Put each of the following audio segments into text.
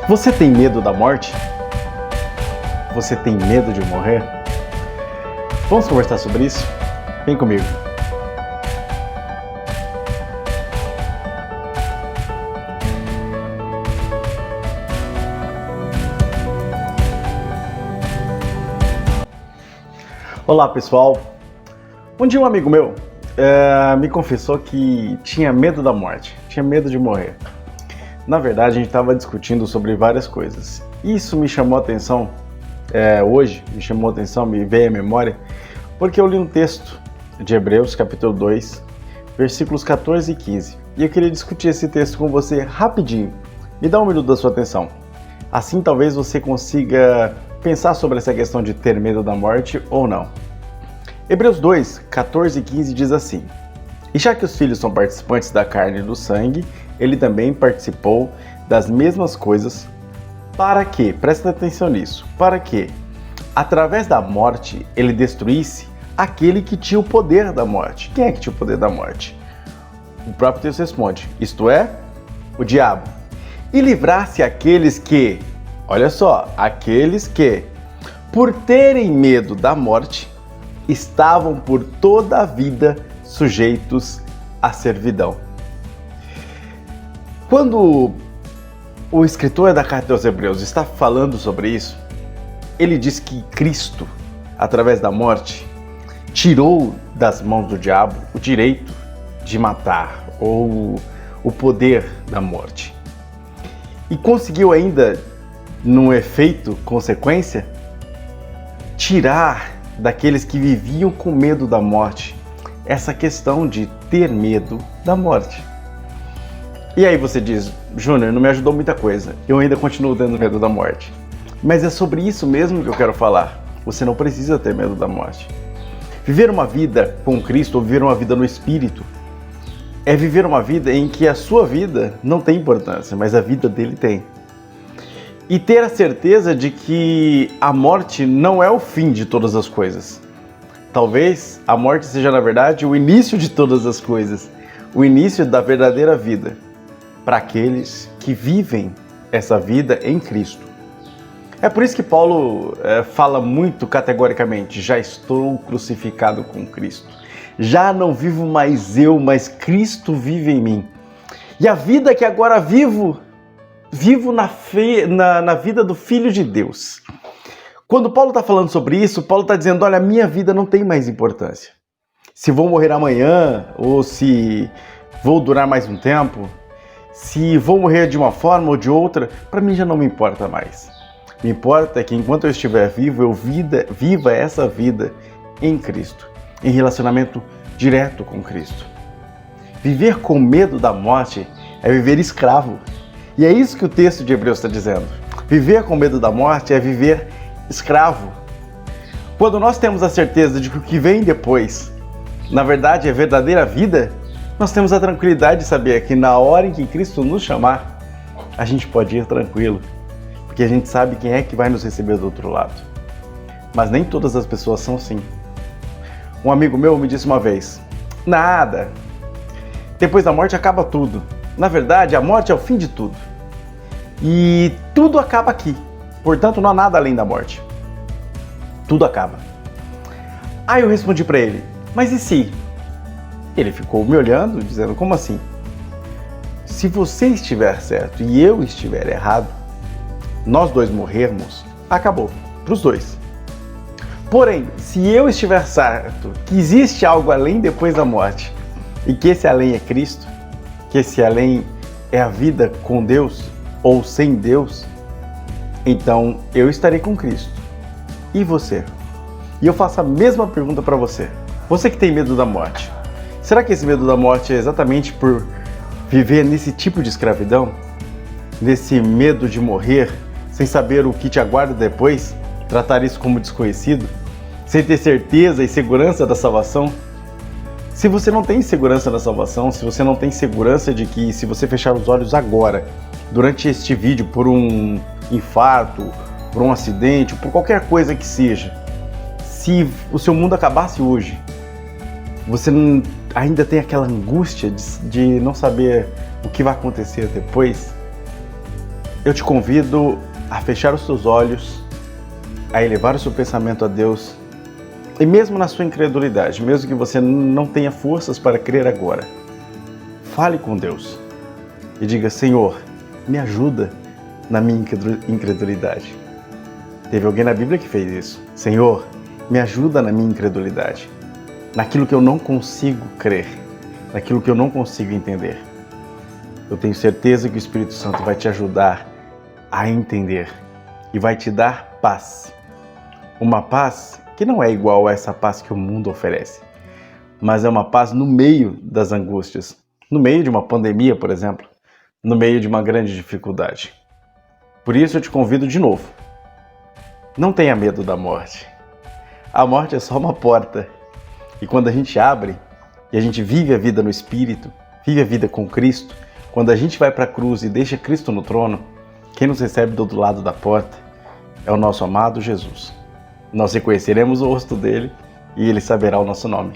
Você tem medo da morte? Você tem medo de morrer? Vamos conversar sobre isso? Vem comigo. Olá pessoal, um dia um amigo meu me confessou que tinha medo da morte, tinha medo de morrer. Na verdade, a gente estava discutindo sobre várias coisas. Isso me chamou a atenção, me veio à memória, porque eu li um texto de Hebreus, capítulo 2, versículos 14 e 15. E eu queria discutir esse texto com você rapidinho. Me dá um minuto da sua atenção. Assim, talvez você consiga pensar sobre essa questão de ter medo da morte ou não. Hebreus 2, 14 e 15 diz assim: E já que os filhos são participantes da carne e do sangue, ele também participou das mesmas coisas, para que, presta atenção nisso, para que, através da morte, ele destruísse aquele que tinha o poder da morte. Quem é que tinha o poder da morte? O próprio texto responde, isto é, o diabo. E livrasse aqueles que, olha só, aqueles que, por terem medo da morte, estavam por toda a vida sujeitos à servidão. Quando o escritor da carta aos Hebreus está falando sobre isso, ele diz que Cristo, através da morte, tirou das mãos do diabo o direito de matar, ou o poder da morte. E conseguiu ainda, num efeito consequência, tirar daqueles que viviam com medo da morte essa questão de ter medo da morte. E aí você diz, Júnior, não me ajudou muita coisa, eu ainda continuo tendo medo da morte. Mas é sobre isso mesmo que eu quero falar. Você não precisa ter medo da morte. Viver uma vida com Cristo, ou viver uma vida no Espírito, é viver uma vida em que a sua vida não tem importância, mas a vida dele tem. E ter a certeza de que a morte não é o fim de todas as coisas. Talvez a morte seja, na verdade, o início de todas as coisas, o início da verdadeira vida, para aqueles que vivem essa vida em Cristo. É por isso que Paulo fala muito categoricamente, já estou crucificado com Cristo. Já não vivo mais eu, mas Cristo vive em mim. E a vida que agora vivo na vida do Filho de Deus. Quando Paulo está falando sobre isso, Paulo está dizendo, olha, a minha vida não tem mais importância. Se vou morrer amanhã, ou se vou durar mais um tempo, se vou morrer de uma forma ou de outra, para mim já não me importa mais. Me importa é que enquanto eu estiver vivo, eu viva essa vida em Cristo, em relacionamento direto com Cristo. Viver com medo da morte é viver escravo. E é isso que o texto de Hebreus está dizendo. Viver com medo da morte é viver escravo. Quando nós temos a certeza de que o que vem depois, na verdade, é verdadeira vida, nós temos a tranquilidade de saber que na hora em que Cristo nos chamar, a gente pode ir tranquilo, porque a gente sabe quem é que vai nos receber do outro lado. Mas nem todas as pessoas são assim. Um amigo meu me disse uma vez, nada, depois da morte acaba tudo. Na verdade, a morte é o fim de tudo. E tudo acaba aqui. Portanto, não há nada além da morte. Tudo acaba. Aí eu respondi para ele, mas e se? Ele ficou me olhando, dizendo, como assim? Se você estiver certo e eu estiver errado, nós dois morrermos, acabou. Para os dois. Porém, se eu estiver certo que existe algo além depois da morte, e que esse além é Cristo, que esse além é a vida com Deus ou sem Deus, então eu estarei com Cristo. E você? E eu faço a mesma pergunta para você. Você que tem medo da morte, será que esse medo da morte é exatamente por viver nesse tipo de escravidão? Nesse medo de morrer, sem saber o que te aguarda depois? Tratar isso como desconhecido? Sem ter certeza e segurança da salvação? Se você não tem segurança da salvação, se você não tem segurança de que se você fechar os olhos agora, durante este vídeo, por um infarto, por um acidente, por qualquer coisa que seja, se o seu mundo acabasse hoje, você ainda tem aquela angústia de não saber o que vai acontecer depois? eu te convido a fechar os seus olhos, a elevar o seu pensamento a Deus, e mesmo na sua incredulidade, mesmo que você não tenha forças para crer agora, fale com Deus e diga: Senhor, me ajuda na minha incredulidade. Teve alguém na Bíblia que fez isso. Senhor, me ajuda na minha incredulidade, naquilo que eu não consigo crer, naquilo que eu não consigo entender. Eu tenho certeza que o Espírito Santo vai te ajudar a entender e vai te dar paz. Uma paz que não é igual a essa paz que o mundo oferece, mas é uma paz no meio das angústias, no meio de uma pandemia, por exemplo, no meio de uma grande dificuldade. Por isso eu te convido de novo. Não tenha medo da morte. A morte é só uma porta. E quando a gente abre e a gente vive a vida no Espírito, vive a vida com Cristo, quando a gente vai para a cruz e deixa Cristo no trono, quem nos recebe do outro lado da porta é o nosso amado Jesus. Nós reconheceremos o rosto dele e ele saberá o nosso nome.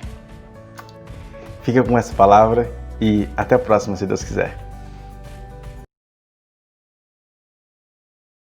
Fica com essa palavra e até a próxima, se Deus quiser.